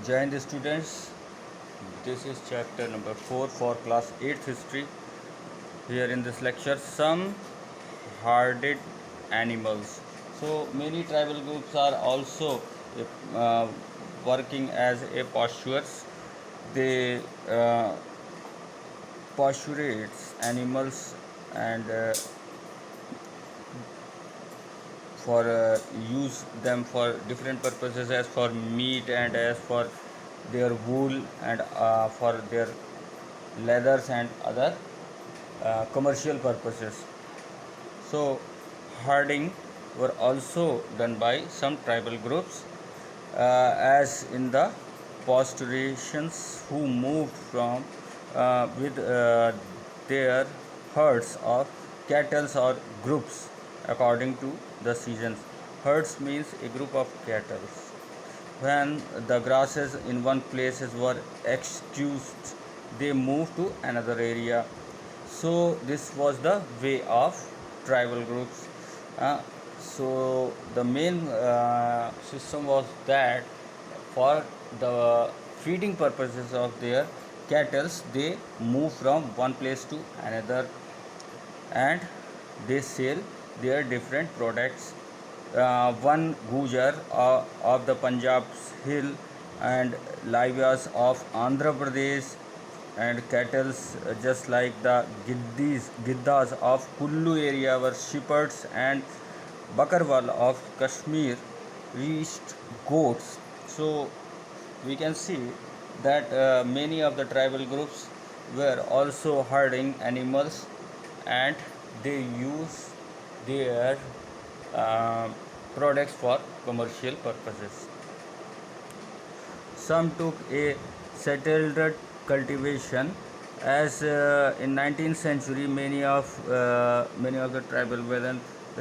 Join the students. This is chapter number 4 for class 8th history. Here in this lecture, some herded animals. So many tribal groups are also uh, working as a pastures. They pasturates animals and for use them for different purposes as for meat and as for their wool and for their leathers and other commercial purposes. So herding were also done by some tribal groups as in the pastorations who moved from with their herds of cattle or groups according to the seasons. Herds means a group of cattle. When the grasses in one place were exhausted, they moved to another area. So this was the way of tribal groups. So the main system was that for the feeding purposes of their cattle, they move from one place to another and they sell their different products. One Gujar of the Punjab's hill and Livyas of Andhra Pradesh and cattle just like the Giddas of Kullu area were shepherds and Bakarwal of Kashmir reached goats. So we can see that many of the tribal groups were also herding animals and they use their uh, products for commercial purposes. Some took a settled cultivation as in 19th century many of the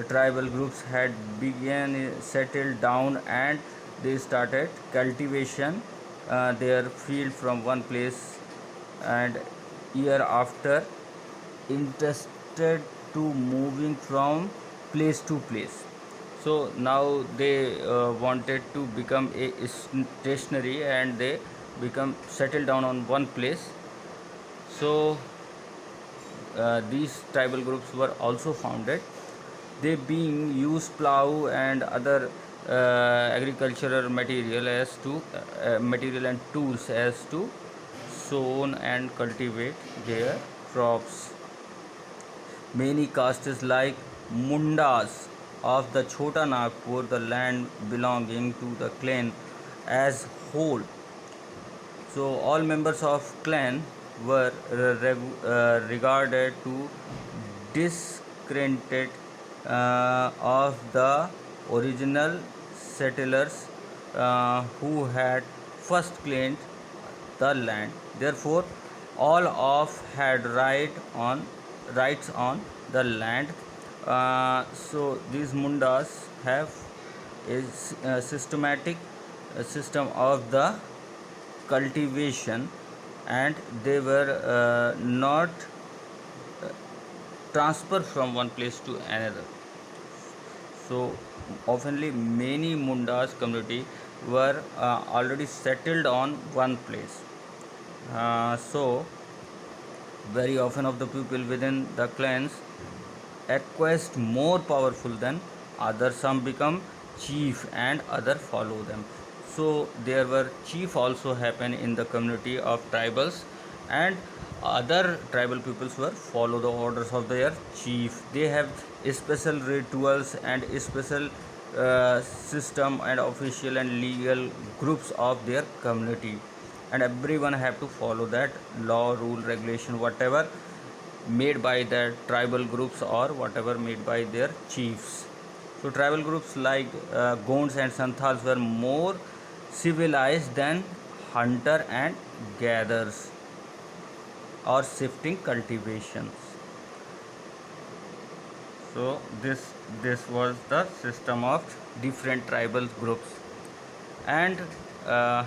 tribal groups had began settled down and they started cultivation their field from one place and year after interested to moving from place to place. So now they wanted to become a stationary and they become settled down on one place. So these tribal groups were also founded. They being use plow and other agricultural material and tools as to sow and cultivate their crops. Many castes like Mundas of the Chota Nagpur, the land belonging to the clan as whole. So all members of clan were regarded to discredited of the original settlers who had first claimed the land. Therefore, all of had rights on the land. So these mundas have a systematic system of the cultivation and they were not transferred from one place to another. So oftenly many mundas community were already settled on one place. So very often of the people within the clans acquest more powerful than others. Some become chief and other follow them. So there were chief also happen in the community of tribals and other tribal peoples were follow the orders of their chief. They have special rituals and special system and official and legal groups of their community and everyone have to follow that law rule regulation whatever made by the tribal groups or whatever made by their chiefs. So tribal groups like Gonds and Santhals were more civilized than hunter and gatherers or shifting cultivations. So this was the system of different tribal groups and uh,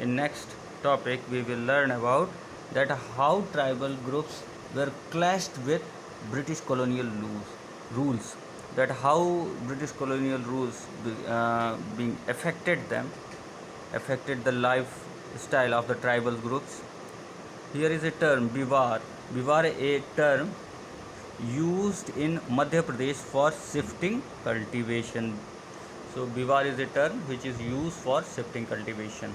in next topic we will learn about that how tribal groups were clashed with British colonial rules that how British colonial rules being affected them affected the lifestyle of the tribal groups. Here is a term Bivar. Bivar, a term used in Madhya Pradesh for shifting cultivation. So Bivar is a term which is used for shifting cultivation.